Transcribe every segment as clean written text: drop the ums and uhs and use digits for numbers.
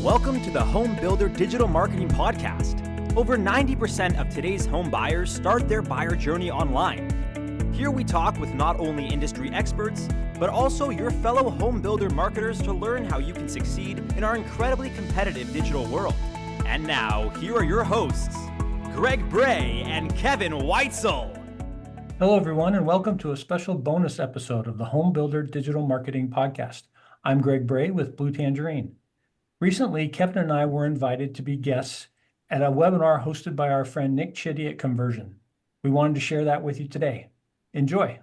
Welcome to the Home Builder Digital Marketing Podcast. Over 90% of today's home buyers start their buyer journey online. Here we talk with not only industry experts, but also your fellow home builder marketers to learn how you can succeed in our incredibly competitive digital world. And now, here are your hosts, Greg Bray and Kevin Weitzel. Hello, everyone, and welcome to a special bonus episode of the Home Builder Digital Marketing Podcast. I'm Greg Bray with Blue Tangerine. Recently, Kevin and I were invited to be guests at a webinar hosted by our friend Nick Chitty at CommVersion. We wanted to share that with you today. Enjoy.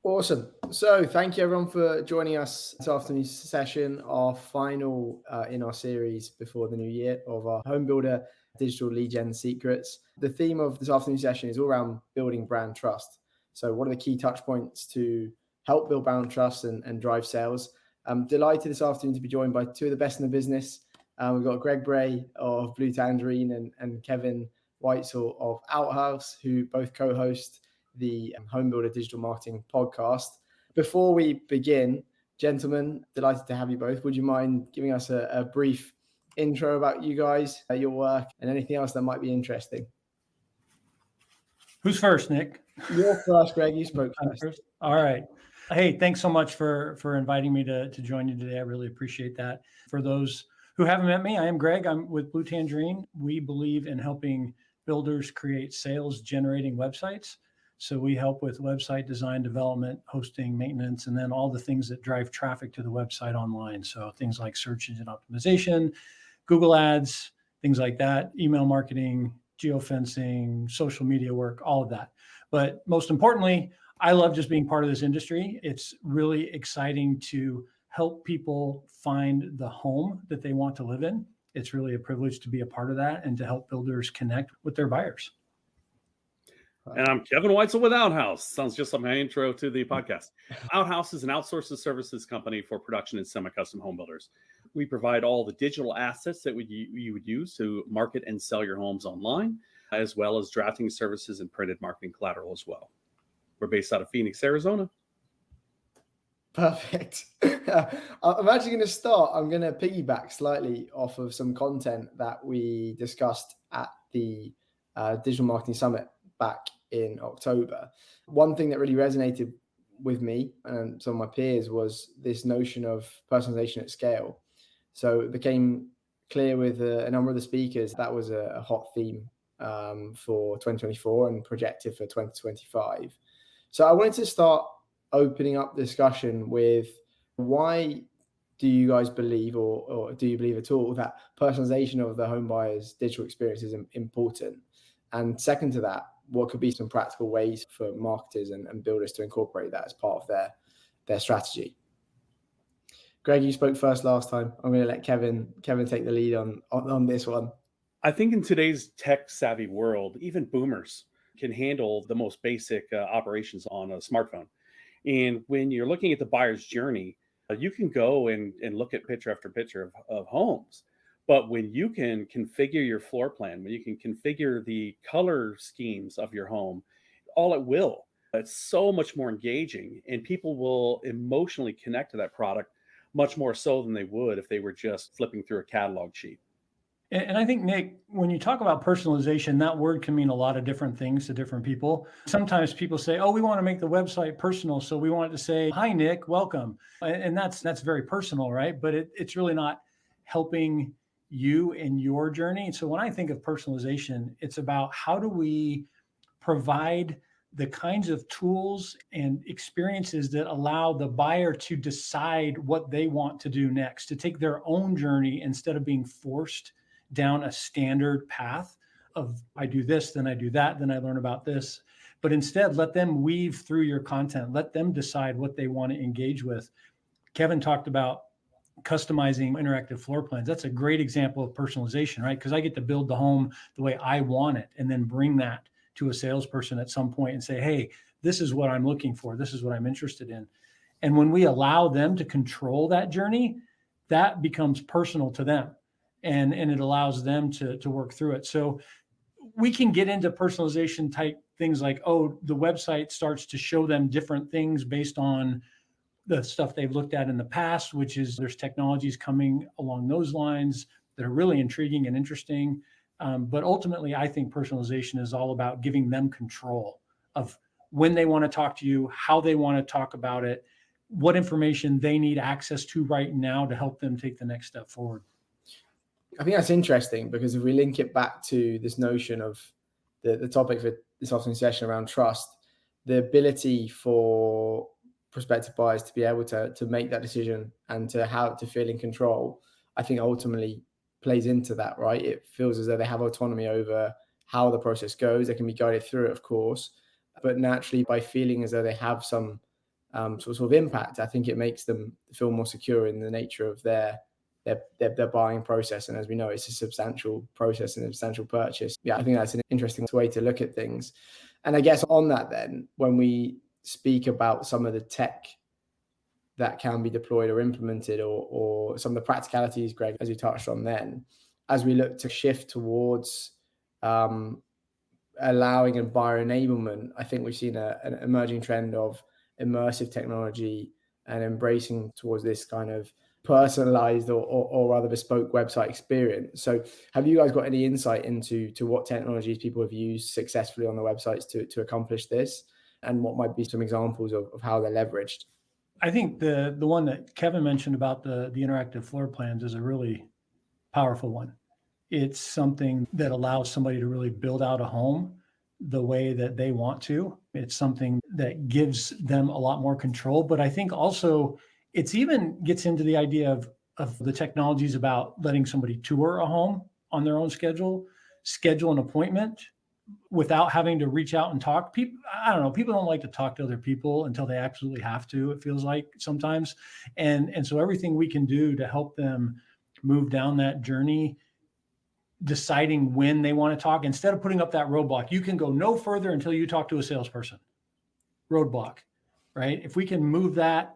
Awesome. So thank you everyone for joining us this afternoon's session, our final in our series before the new year of our Home Builder Digital Lead Gen Secrets. The theme of this afternoon session is all around building brand trust. So what are the key touch points to help build brand trust and drive sales? I'm delighted this afternoon to be joined by two of the best in the business. We've got Greg Bray of Blue Tangerine and Kevin Weitzel of Outhouse, who both co-host the Home Builder Digital Marketing Podcast. Before we begin, gentlemen, delighted to have you both. Would you mind giving us a brief intro about you guys, your work, and anything else that might be interesting? Who's first, Nick? You're first, Greg. You spoke first. All right. Hey, thanks so much for inviting me to join you today. I really appreciate that. For those who haven't met me, I am Greg. I'm with Blue Tangerine. We believe in helping builders create sales-generating websites. So we help with website design, development, hosting, maintenance, and then all the things that drive traffic to the website online. So things like search engine optimization, Google Ads, things like that, email marketing, geofencing, social media work, all of that. But most importantly, I love just being part of this industry. It's really exciting to help people find the home that they want to live in. It's really a privilege to be a part of that and to help builders connect with their buyers. And I'm Kevin Weitzel with Outhouse. Sounds just like my intro to the podcast. Outhouse is an outsourced services company for production and semi-custom home builders. We provide all the digital assets that you would use to market and sell your homes online, as well as drafting services and printed marketing collateral as well. We're based out of Phoenix, Arizona. Perfect. I'm actually going to start. I'm going to piggyback slightly off of some content that we discussed at the Digital Marketing Summit back in October. One thing that really resonated with me and some of my peers was this notion of personalization at scale. So it became clear with a number of the speakers that was a hot theme for 2024 and projected for 2025. So I wanted to start opening up discussion with why do you guys believe, or do you believe at all, that personalization of the home buyer's digital experience is important? And second to that, what could be some practical ways for marketers and builders to incorporate that as part of their strategy? Greg, you spoke first last time. I'm going to let Kevin take the lead on this one. I think in today's tech-savvy world, even boomers can handle the most basic operations on a smartphone. And when you're looking at the buyer's journey, you can go and look at picture after picture of homes. But when you can configure your floor plan, when you can configure the color schemes of your home, all at will, it's so much more engaging, and people will emotionally connect to that product much more so than they would if they were just flipping through a catalog sheet. And I think, Nick, when you talk about personalization, that word can mean a lot of different things to different people. Sometimes people say, oh, we want to make the website personal, so we want it to say, hi, Nick, welcome. And that's very personal, right? But it's really not helping you in your journey. So when I think of personalization, it's about how do we provide the kinds of tools and experiences that allow the buyer to decide what they want to do next, to take their own journey instead of being forced down a standard path of I do this, then I do that, then I learn about this. But instead, let them weave through your content. Let them decide what they want to engage with. Kevin talked about customizing interactive floor plans. That's a great example of personalization, right? Because I get to build the home the way I want it and then bring that to a salesperson at some point and say, hey, this is what I'm looking for. This is what I'm interested in. And when we allow them to control that journey, that becomes personal to them. And it allows them to work through it. So we can get into personalization type things like, oh, the website starts to show them different things based on the stuff they've looked at in the past, which is there's technologies coming along those lines that are really intriguing and interesting. But ultimately, I think personalization is all about giving them control of when they want to talk to you, how they want to talk about it, what information they need access to right now to help them take the next step forward. I think that's interesting, because if we link it back to this notion of the topic for this afternoon's session around trust, the ability for prospective buyers to be able to make that decision and to feel in control, I think ultimately plays into that, right? It feels as though they have autonomy over how the process goes. They can be guided through it, of course, but naturally, by feeling as though they have some sort of impact, I think it makes them feel more secure in the nature of their buying process. And as we know, it's a substantial process and a substantial purchase. Yeah, I think that's an interesting way to look at things. And I guess on that then, when we speak about some of the tech that can be deployed or implemented, or some of the practicalities, Greg, as you touched on then, as we look to shift towards allowing and buyer enablement, I think we've seen an emerging trend of immersive technology and embracing towards this kind of personalized or rather bespoke website experience. So have you guys got any insight into what technologies people have used successfully on the websites to accomplish this, and what might be some examples of how they're leveraged? I think the one that Kevin mentioned about the interactive floor plans is a really powerful one. It's something that allows somebody to really build out a home the way that they want to. It's something that gives them a lot more control. But I think also it's even gets into the idea of the technologies about letting somebody tour a home on their own schedule an appointment without having to reach out and talk. People, I don't know, people don't like to talk to other people until they absolutely have to, it feels like sometimes. And so everything we can do to help them move down that journey, deciding when they want to talk, instead of putting up that roadblock, you can go no further until you talk to a salesperson. Roadblock, right? If we can move that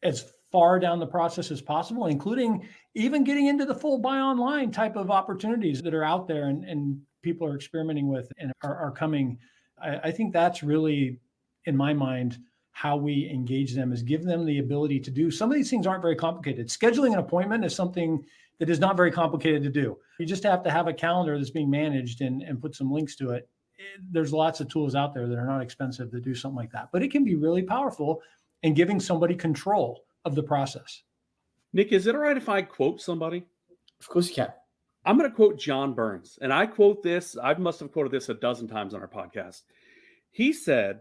as far down the process as possible, including even getting into the full buy online type of opportunities that are out there and people are experimenting with and are coming. I think that's really, in my mind, how we engage them, is give them the ability to do. Some of these things aren't very complicated. Scheduling an appointment is something that is not very complicated to do. You just have to have a calendar that's being managed and put some links to it. There's lots of tools out there that are not expensive to do something like that, but it can be really powerful in giving somebody control of the process. Nick, is it all right if I quote somebody? Of course you can. I'm going to quote John Burns, and I quote this. I must have quoted this a dozen times on our podcast. He said,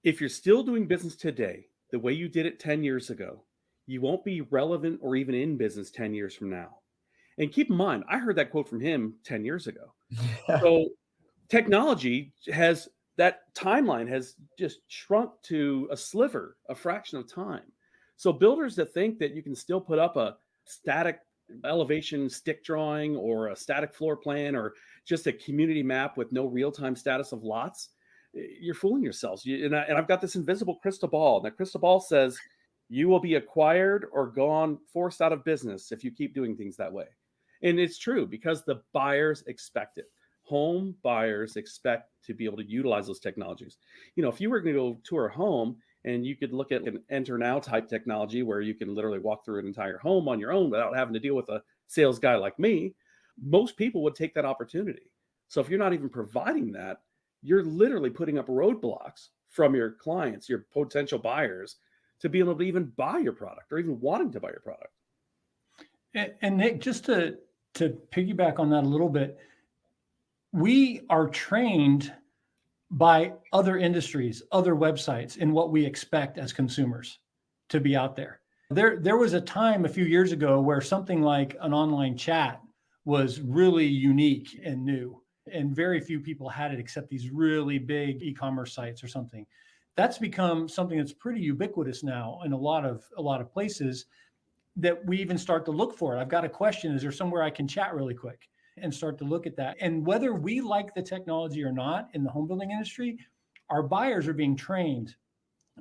if you're still doing business today the way you did it 10 years ago, you won't be relevant or even in business 10 years from now. And keep in mind, I heard that quote from him 10 years ago. So technology has, that timeline has just shrunk to a fraction of time. So builders that think that you can still put up a static elevation stick drawing or a static floor plan or just a community map with no real-time status of lots, you're fooling yourselves. And I've got this invisible crystal ball. That crystal ball says you will be acquired or gone, forced out of business if you keep doing things that way. And it's true, because the buyers expect it. Home buyers expect to be able to utilize those technologies. You know, if you were going to go tour a home and you could look at an Enter Now type technology where you can literally walk through an entire home on your own without having to deal with a sales guy like me, most people would take that opportunity. So if you're not even providing that, you're literally putting up roadblocks from your clients, your potential buyers, to be able to even buy your product or even wanting to buy your product. And Nick, just to piggyback on that a little bit, we are trained by other industries, other websites, in what we expect as consumers to be out there. There was a time a few years ago where something like an online chat was really unique and new, and very few people had it except these really big e-commerce sites or something. That's become something that's pretty ubiquitous now in a lot of places, that we even start to look for it. I've got a question. Is there somewhere I can chat really quick? And start to look at that. And whether we like the technology or not in the home building industry, our buyers are being trained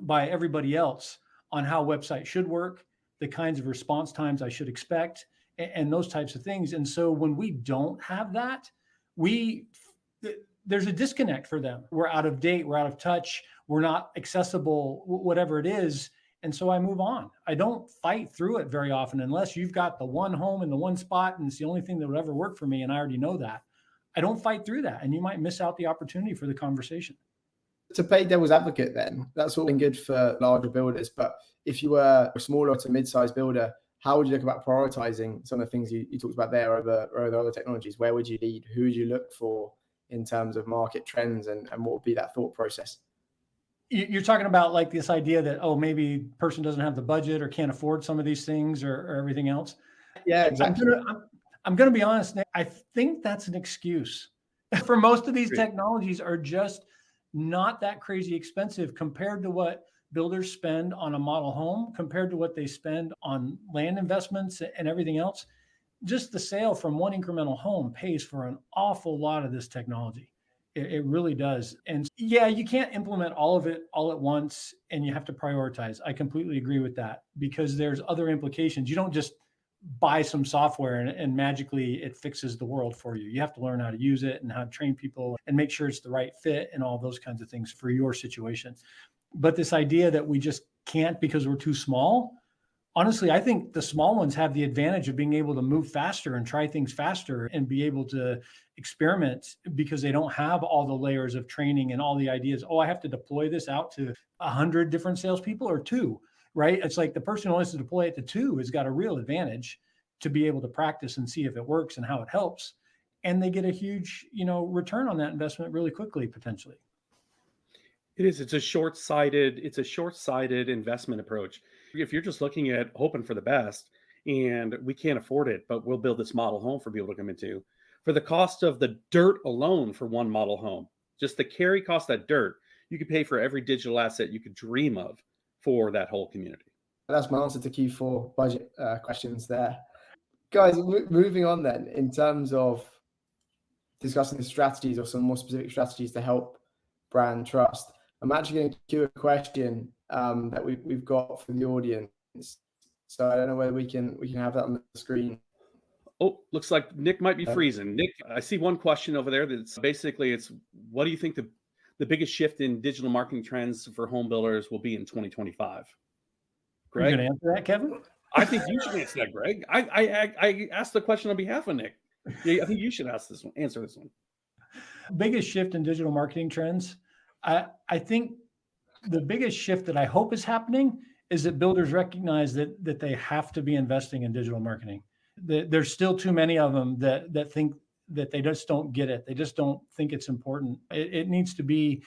by everybody else on how websites should work, the kinds of response times I should expect, and those types of things. And so when we don't have that, there's a disconnect for them. We're out of date, we're out of touch, we're not accessible, whatever it is. And so I move on. I don't fight through it very often unless you've got the one home in the one spot and it's the only thing that would ever work for me. And I already know that. I don't fight through that. And you might miss out the opportunity for the conversation. To play devil's advocate then, that's all been good for larger builders. But if you were a smaller to mid-sized builder, how would you look about prioritizing some of the things you talked about there over other technologies? Where would you lead? Who would you look for in terms of market trends, and what would be that thought process? You're talking about like this idea that, oh, maybe person doesn't have the budget or can't afford some of these things or everything else. Yeah, exactly. I'm going to be honest, Nick, I think that's an excuse. For most of these technologies are just not that crazy expensive compared to what builders spend on a model home, compared to what they spend on land investments and everything else. Just the sale from one incremental home pays for an awful lot of this technology. It really does. And yeah, you can't implement all of it all at once, and you have to prioritize. I completely agree with that, because there's other implications. You don't just buy some software and magically it fixes the world for you. You have to learn how to use it and how to train people and make sure it's the right fit and all those kinds of things for your situation. But this idea that we just can't because we're too small, honestly, I think the small ones have the advantage of being able to move faster and try things faster and be able to experiment because they don't have all the layers of training and all the ideas. Oh, I have to deploy this out to 100 different salespeople or 2, right? It's like the person who wants to deploy it to 2 has got a real advantage to be able to practice and see if it works and how it helps. And they get a huge, return on that investment really quickly, potentially. It is. It's a short-sighted investment approach. If you're just looking at hoping for the best and we can't afford it, but we'll build this model home for people to come into, for the cost of the dirt alone for one model home, just the carry cost of that dirt, you could pay for every digital asset you could dream of for that whole community. That's my answer to Q4 budget questions there. Guys, moving on then, in terms of discussing the strategies or some more specific strategies to help brand trust, I'm actually going to queue a question that we've got for the audience. So I don't know whether we can have that on the screen. Oh, looks like Nick might be freezing. Nick, I see one question over there that's basically, it's what do you think the biggest shift in digital marketing trends for home builders will be in 2025? Greg? You going to answer that, Kevin? I think you should answer that, Greg. I asked the question on behalf of Nick. Yeah, I think you should answer this one. Biggest shift in digital marketing trends. I think the biggest shift that I hope is happening is that builders recognize that they have to be investing in digital marketing. There's still too many of them that think that they just don't get it. They just don't think it's important. It needs to be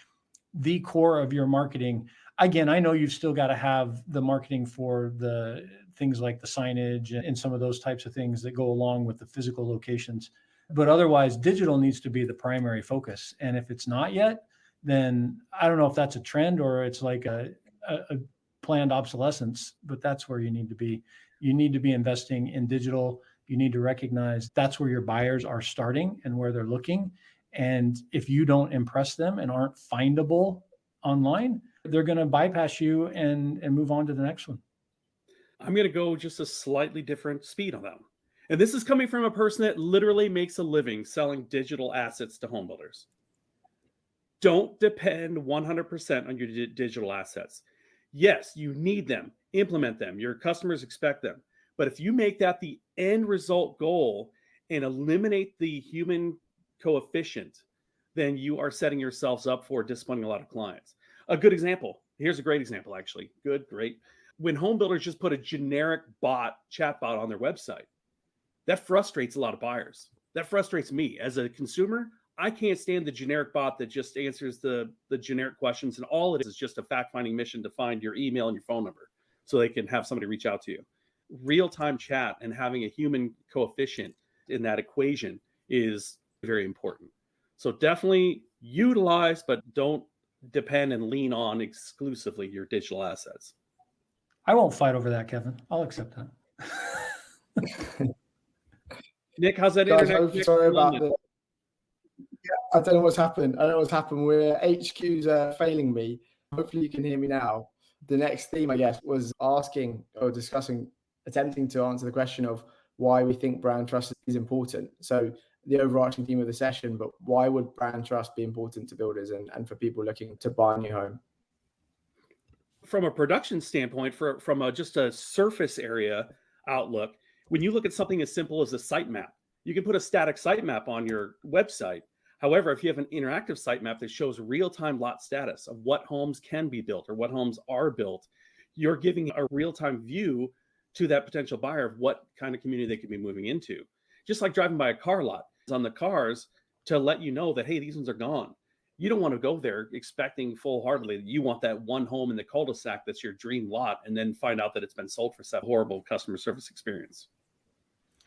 the core of your marketing. Again, I know you've still got to have the marketing for the things like the signage and some of those types of things that go along with the physical locations. But otherwise, digital needs to be the primary focus. And if it's not yet, then I don't know if that's a trend or it's like a planned obsolescence, but that's where you need to be. You need to be investing in digital. You need to recognize that's where your buyers are starting and where they're looking. And if you don't impress them and aren't findable online, they're going to bypass you and move on to the next one. I'm going to go just a slightly different speed on that one. And this is coming from a person that literally makes a living selling digital assets to home builders. Don't depend 100% on your digital assets. Yes, you need them, implement them. Your customers expect them. But if you make that the end result goal and eliminate the human coefficient, then you are setting yourselves up for disappointing a lot of clients. A good example. Here's a great example, actually. Good, great. When home builders just put a generic chatbot on their website, that frustrates a lot of buyers. That frustrates me as a consumer. I can't stand the generic bot that just answers the generic questions, and all it is just a fact-finding mission to find your email and your phone number so they can have somebody reach out to you. Real-time chat and having a human coefficient in that equation is very important. So definitely utilize, but don't depend and lean on exclusively your digital assets. I won't fight over that, Kevin. I'll accept that. Nick, how's that Guys, internet? I'm sorry about that. Yeah, I don't know what's happened. Where HQ's failing me. Hopefully you can hear me now. The next theme, I guess, was asking or attempting to answer the question of why we think brand trust is important. So the overarching theme of the session, but why would brand trust be important to builders and for people looking to buy a new home? from a production standpoint, from just a surface area outlook, when you look at something as simple as a sitemap, you can put a static sitemap on your website. However, if you have an interactive sitemap that shows real-time lot status of what homes can be built or what homes are built, you're giving a real-time view to that potential buyer of what kind of community they could be moving into. Just like driving by a car lot on the cars to let you know that, hey, these ones are gone. You don't want to go there expecting full-heartedly that you want that one home in the cul-de-sac that's your dream lot and then find out that it's been sold for some horrible customer service experience.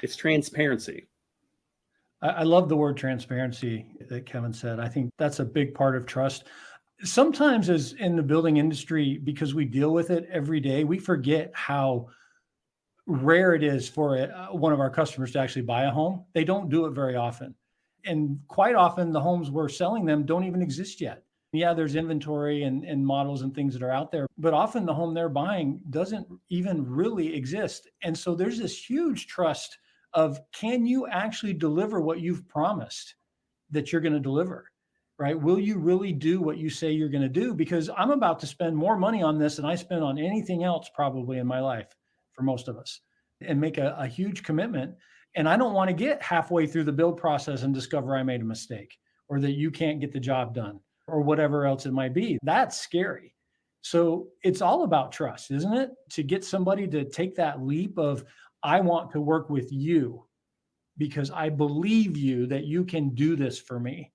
It's transparency. I love the word transparency that Kevin said. I think that's a big part of trust. Sometimes as in the building industry, because we deal with it every day, we forget how rare it is for one of our customers to actually buy a home. They don't do it very often. And quite often the homes we're selling them don't even exist yet. Yeah, there's inventory and models and things that are out there, but often the home they're buying doesn't even really exist. And so there's this huge trust of, can you actually deliver what you've promised that you're going to deliver, right? Will you really do what you say you're going to do? Because I'm about to spend more money on this than I spend on anything else probably in my life for most of us, and make a huge commitment. And I don't want to get halfway through the build process and discover I made a mistake, or that you can't get the job done, or whatever else it might be. That's scary. So it's all about trust, isn't it? To get somebody to take that leap of, I want to work with you because I believe you that you can do this for me,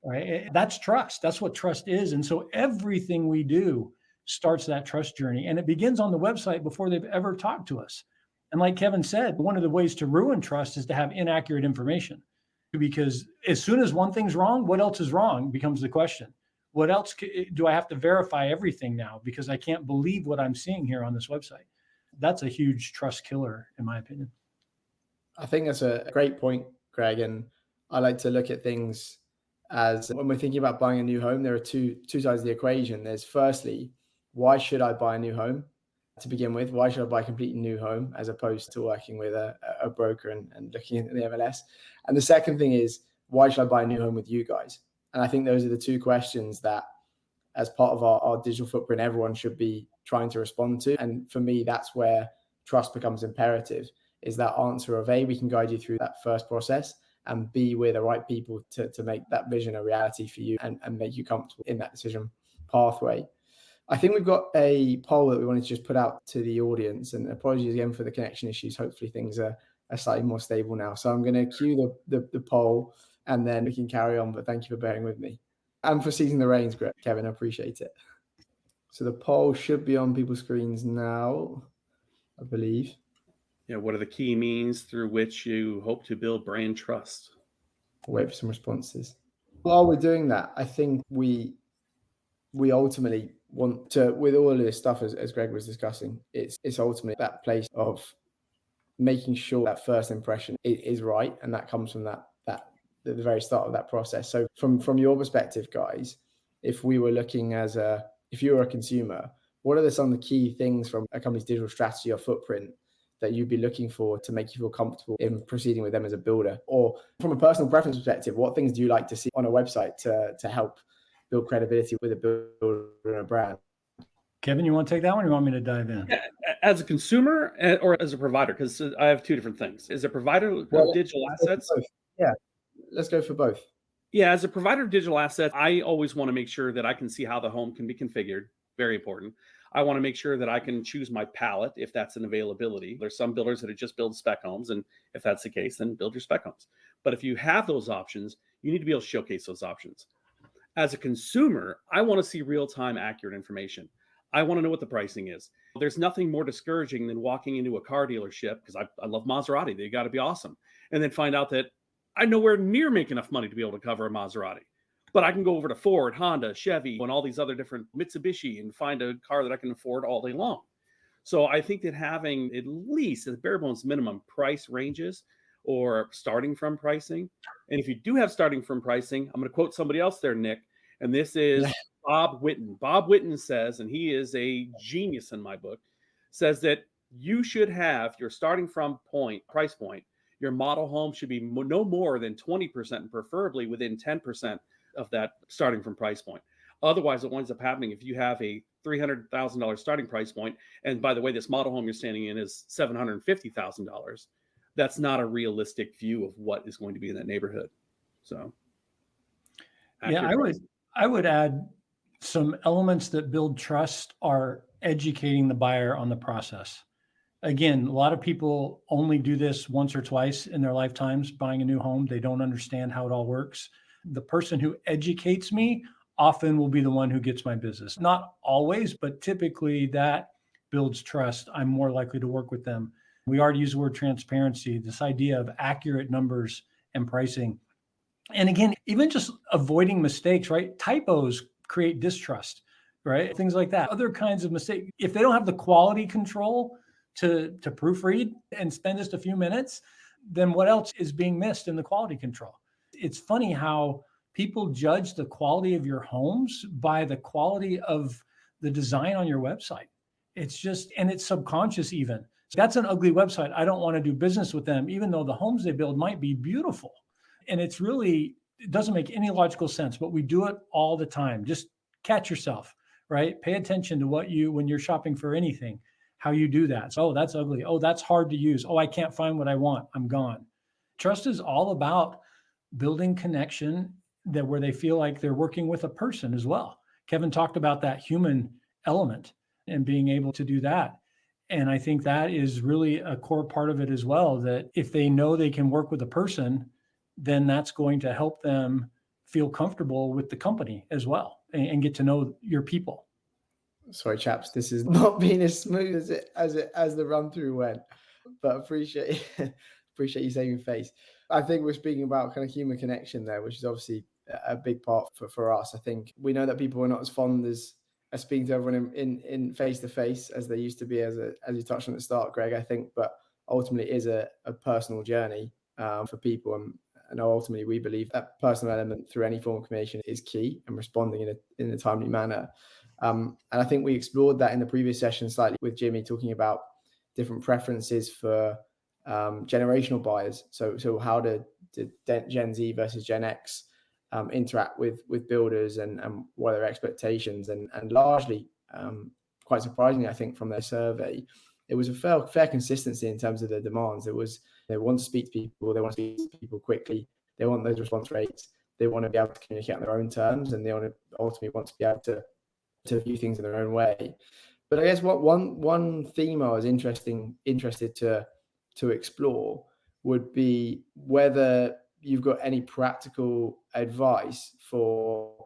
right? That's trust. That's what trust is. And so everything we do starts that trust journey, and it begins on the website before they've ever talked to us. And like Kevin said, one of the ways to ruin trust is to have inaccurate information, because as soon as one thing's wrong, what else is wrong becomes the question. What else do I have to verify everything now because I can't believe what I'm seeing here on this website? That's a huge trust killer, in my opinion. I think that's a great point, Greg. And I like to look at things as, when we're thinking about buying a new home, there are two sides of the equation. There's firstly, why should I buy a new home to begin with? Why should I buy a completely new home as opposed to working with a broker and looking at the MLS? And the second thing is, why should I buy a new home with you guys? And I think those are the two questions that, as part of our digital footprint, everyone should be trying to respond to. And for me, that's where trust becomes imperative, is that answer of A, we can guide you through that first process, and B, we're the right people to make that vision a reality for you and make you comfortable in that decision pathway. I think we've got a poll that we wanted to just put out to the audience, and apologies again for the connection issues. Hopefully things are slightly more stable now. So I'm going to cue the poll and then we can carry on, but thank you for bearing with me. And for seizing the reins, Kevin, I appreciate it. So the poll should be on people's screens now, I believe. Yeah, what are the key means through which you hope to build brand trust? I'll wait for some responses. While we're doing that, I think we ultimately want to, with all of this stuff, as Greg was discussing, it's ultimately that place of making sure that first impression is right, and that comes from that at the very start of that process. So from your perspective, guys, if we were looking if you were a consumer, what are some of the key things from a company's digital strategy or footprint that you'd be looking for to make you feel comfortable in proceeding with them as a builder? Or from a personal preference perspective, what things do you like to see on a website to help build credibility with a builder and a brand? Kevin, you want to take that one, or you want me to dive in? Yeah, as a consumer or as a provider? Because I have two different things. As a provider of digital assets? Yeah, let's go for both. Yeah, as a provider of digital assets, I always want to make sure that I can see how the home can be configured. Very important. I want to make sure that I can choose my palette if that's an availability. There's some builders that just build spec homes, and if that's the case, then build your spec homes. But if you have those options, you need to be able to showcase those options. As a consumer, I want to see real-time accurate information. I want to know what the pricing is. There's nothing more discouraging than walking into a car dealership, because I love Maserati. They got to be awesome. And then find out that I nowhere near make enough money to be able to cover a Maserati. But I can go over to Ford, Honda, Chevy, and all these other different Mitsubishi and find a car that I can afford all day long. So I think that having at least at bare bones minimum price ranges or starting from pricing. And if you do have starting from pricing, I'm going to quote somebody else there, Nick, and this is Bob Whitten. Bob Whitten says, and he is a genius in my book, says that you should have your starting from price point. Your model home should be no more than 20%, and preferably within 10% of that starting from price point. Otherwise, what winds up happening if you have a $300,000 starting price point, and by the way, this model home you're standing in is $750,000, that's not a realistic view of what is going to be in that neighborhood. So, yeah, I would add some elements that build trust are educating the buyer on the process. Again, a lot of people only do this once or twice in their lifetimes buying a new home. They don't understand how it all works. The person who educates me often will be the one who gets my business. Not always, but typically that builds trust. I'm more likely to work with them. We already use the word transparency, this idea of accurate numbers and pricing. And again, even just avoiding mistakes, right? Typos create distrust, right? Things like that. Other kinds of mistakes. If they don't have the quality control to proofread and spend just a few minutes, then what else is being missed in the quality control? It's funny how people judge the quality of your homes by the quality of the design on your website. It's just, and it's subconscious even. So that's an ugly website. I don't want to do business with them, even though the homes they build might be beautiful. And it's really, it doesn't make any logical sense, but we do it all the time. Just catch yourself, right? Pay attention to when you're shopping for anything, how you do that. So, oh, that's ugly. Oh, that's hard to use. Oh, I can't find what I want. I'm gone. Trust is all about building connection where they feel like they're working with a person as well. Kevin talked about that human element and being able to do that. And I think that is really a core part of it as well, that if they know they can work with a person, then that's going to help them feel comfortable with the company as well and get to know your people. Sorry, chaps, this has not been as smooth as the run through went, but appreciate you saving face. I think we're speaking about kind of human connection there, which is obviously a big part for us. I think we know that people are not as fond as speaking to everyone in face to face as they used to be, as you touched on at the start, Greg. I think, but ultimately it is a personal journey for people, and ultimately we believe that personal element through any form of communication is key, and responding in a timely manner. And I think we explored that in the previous session slightly with Jimmy, talking about different preferences for generational buyers. So how did Gen Z versus Gen X interact with builders, and what are their expectations? And largely, quite surprisingly, I think from their survey, it was a fair consistency in terms of their demands. It was, they want to speak to people, they want to speak to people quickly, they want those response rates, they want to be able to communicate on their own terms, and they ultimately want to be able to view things in their own way. But I guess what one theme I was interested to explore would be whether you've got any practical advice for,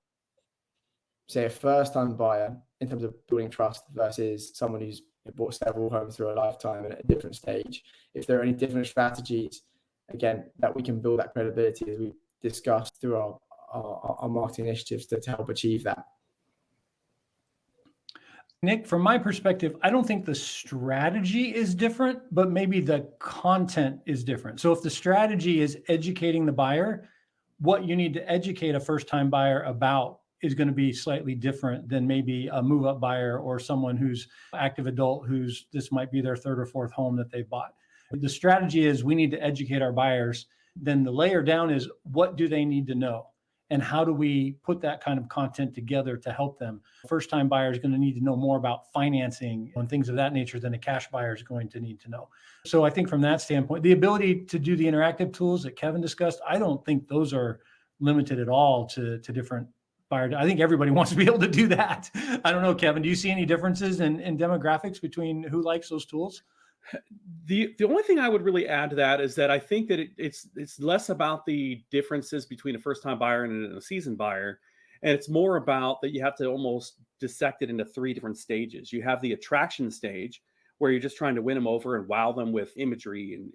say, a first-time buyer in terms of building trust versus someone who's bought several homes through a lifetime and at a different stage. If there are any different strategies, again, that we can build that credibility as we discussed through our marketing initiatives to help achieve that. Nick, from my perspective, I don't think the strategy is different, but maybe the content is different. So if the strategy is educating the buyer, what you need to educate a first-time buyer about is going to be slightly different than maybe a move-up buyer or someone who's active adult this might be their third or fourth home that they've bought. The strategy is we need to educate our buyers. Then the layer down is what do they need to know? And how do we put that kind of content together to help them? First-time buyer is going to need to know more about financing and things of that nature than a cash buyer is going to need to know. So I think from that standpoint, the ability to do the interactive tools that Kevin discussed, I don't think those are limited at all to different buyers. I think everybody wants to be able to do that. I don't know, Kevin, do you see any differences in demographics between who likes those tools? The only thing I would really add to that is that I think that it's less about the differences between a first-time buyer and a seasoned buyer, and it's more about that you have to almost dissect it into three different stages. You have the attraction stage, where you're just trying to win them over and wow them with imagery and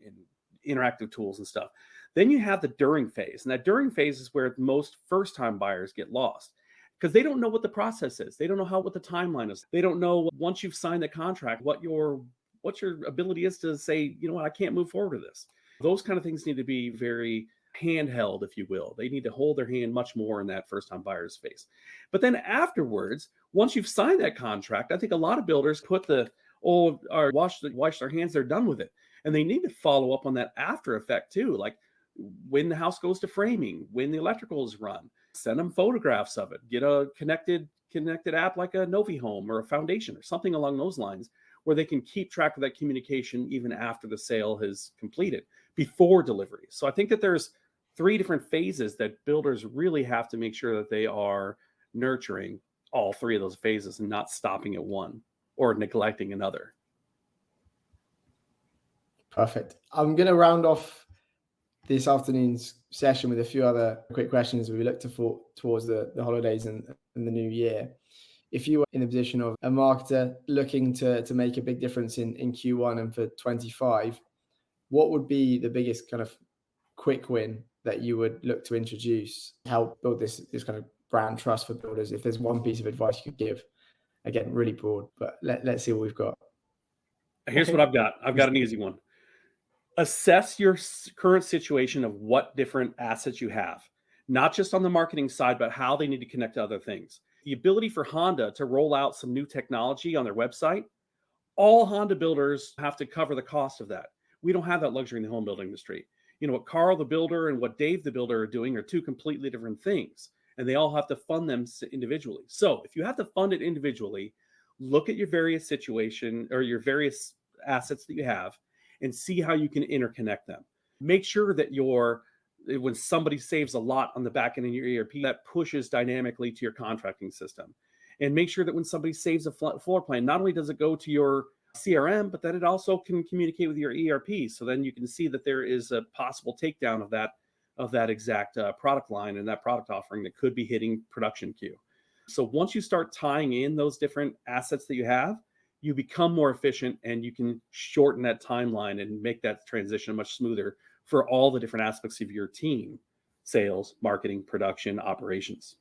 interactive tools and stuff. Then you have the during phase, and that during phase is where most first-time buyers get lost, because they don't know what the process is. They don't know what the timeline is. They don't know once you've signed the contract what your ability is to say, you know what, I can't move forward with this. Those kind of things need to be very handheld, if you will. They need to hold their hand much more in that first-time buyer's face. But then afterwards, once you've signed that contract, I think a lot of builders put wash their hands, they're done with it. And they need to follow up on that after effect too, like when the house goes to framing, when the electrical is run. Send them photographs of it. Get a connected app like a Novi Home or a Foundation or something along those lines, where they can keep track of that communication even after the sale has completed, before delivery. So I think that there's 3 different phases that builders really have to make sure that they are nurturing all 3 of those phases and not stopping at one or neglecting another. Perfect. I'm going to round off this afternoon's session with a few other quick questions as we look towards the holidays and the new year. If you were in the position of a marketer looking to make a big difference in Q1 and for 25, what would be the biggest kind of quick win that you would look to introduce to help build this kind of brand trust for builders? If there's one piece of advice you could give, again, really broad, but let's see what we've got. Here's what I've got. I've got an easy one. Assess your current situation of what different assets you have, not just on the marketing side, but how they need to connect to other things. The ability for Honda to roll out some new technology on their website, all Honda builders have to cover the cost of that. We don't have that luxury in the home building industry. You know, what Carl the builder and what Dave the builder are doing are 2 completely different things, and they all have to fund them individually. So if you have to fund it individually, look at your various situation or your various assets that you have and see how you can interconnect them. Make sure that when somebody saves a lot on the back end of your ERP, that pushes dynamically to your contracting system. And make sure that when somebody saves a floor plan, not only does it go to your CRM, but that it also can communicate with your ERP. So then you can see that there is a possible takedown of that exact product line and that product offering that could be hitting production queue. So once you start tying in those different assets that you have, you become more efficient and you can shorten that timeline and make that transition much smoother for all the different aspects of your team: sales, marketing, production, operations.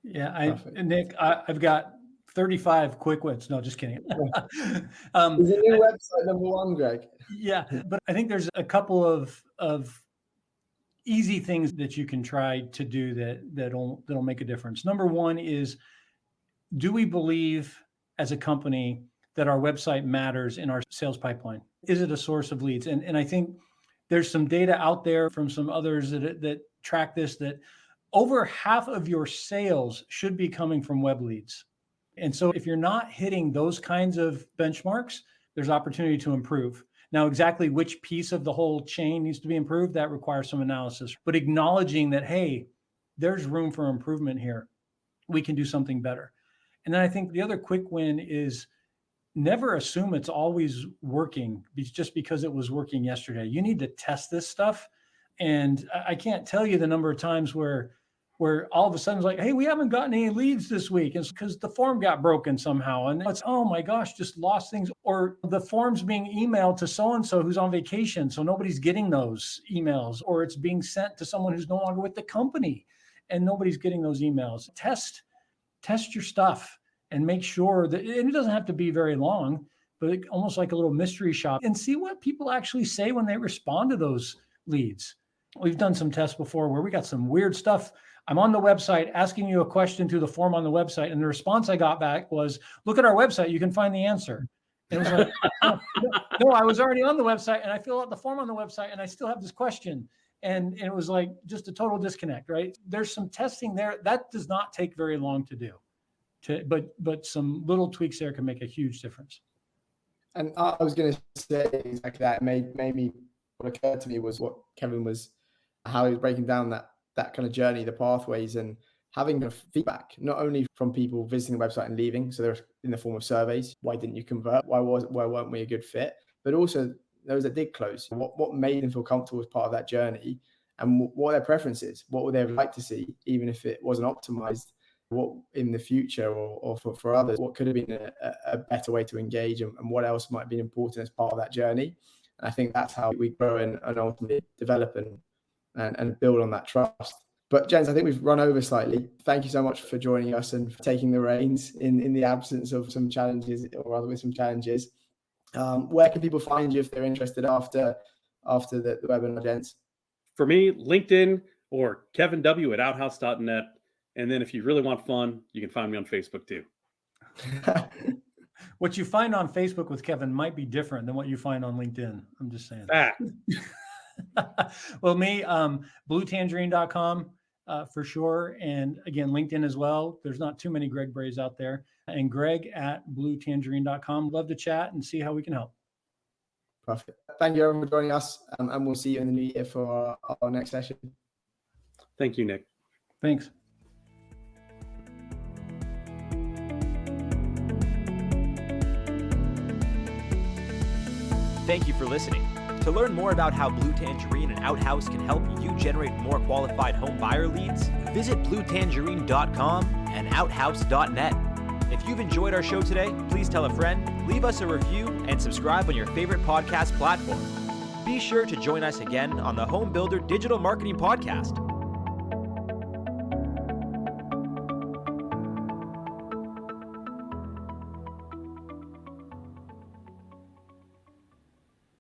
Yeah, Nick, I've got 35 quick wins. No, just kidding. Is the new website number 1, Greg? Yeah, but I think there's a couple of easy things that you can try to do that'll make a difference. Number 1 is, do we believe as a company that our website matters in our sales pipeline? Is it a source of leads? And I think there's some data out there from some others that track this, that over half of your sales should be coming from web leads. And so if you're not hitting those kinds of benchmarks, there's opportunity to improve. Now, exactly which piece of the whole chain needs to be improved, that requires some analysis, but acknowledging that, hey, there's room for improvement here. We can do something better. And then I think the other quick win is never assume it's always working just because it was working yesterday. You need to test this stuff. And I can't tell you the number of times where all of a sudden it's like, hey, we haven't gotten any leads this week. It's because the form got broken somehow. And it's, oh my gosh, just lost things. Or the form's being emailed to so-and-so who's on vacation, so nobody's getting those emails. Or it's being sent to someone who's no longer with the company and nobody's getting those emails. Test your stuff and make sure that, and it doesn't have to be very long, but almost like a little mystery shop, and see what people actually say when they respond to those leads. We've done some tests before where we got some weird stuff. I'm on the website asking you a question through the form on the website, and the response I got back was, look at our website, you can find the answer. And it was like, no, I was already on the website and I fill out the form on the website and I still have this question. And it was like just a total disconnect, right? There's some testing there. That does not take very long to do. But some little tweaks there can make a huge difference. And I was going to say exactly that. Maybe what occurred to me was what Kevin was, how he was breaking down that kind of journey, the pathways, and having kind of feedback, not only from people visiting the website and leaving, so they're in the form of surveys. Why didn't you convert? Why weren't we a good fit? But also those that did close. What made them feel comfortable as part of that journey, and what their preferences? What would they like to see, even if it wasn't optimized? What in the future or for others, what could have been a better way to engage, and what else might be important as part of that journey? And I think that's how we grow and ultimately develop and build on that trust. But gents, I think we've run over slightly. Thank you so much for joining us and for taking the reins in the absence of some challenges, or rather with some challenges. Where can people find you if they're interested after the webinar, gents? For me, LinkedIn or Kevin W at outhouse.net. And then if you really want fun, you can find me on Facebook too. What you find on Facebook with Kevin might be different than what you find on LinkedIn. I'm just saying. Fact. Well, me, bluetangerine.com. for sure. And again, LinkedIn as well. There's not too many Greg Brays out there. And greg@bluetangerine.com. Love to chat and see how we can help. Perfect. Thank you everyone for joining us, and we'll see you in the new year for our next session. Thank you, Nick. Thanks. Thank you for listening. To learn more about how Blue Tangerine and Outhouse can help you generate more qualified home buyer leads, visit bluetangerine.com and outhouse.net. If you've enjoyed our show today, please tell a friend, leave us a review, and subscribe on your favorite podcast platform. Be sure to join us again on the Home Builder Digital Marketing Podcast,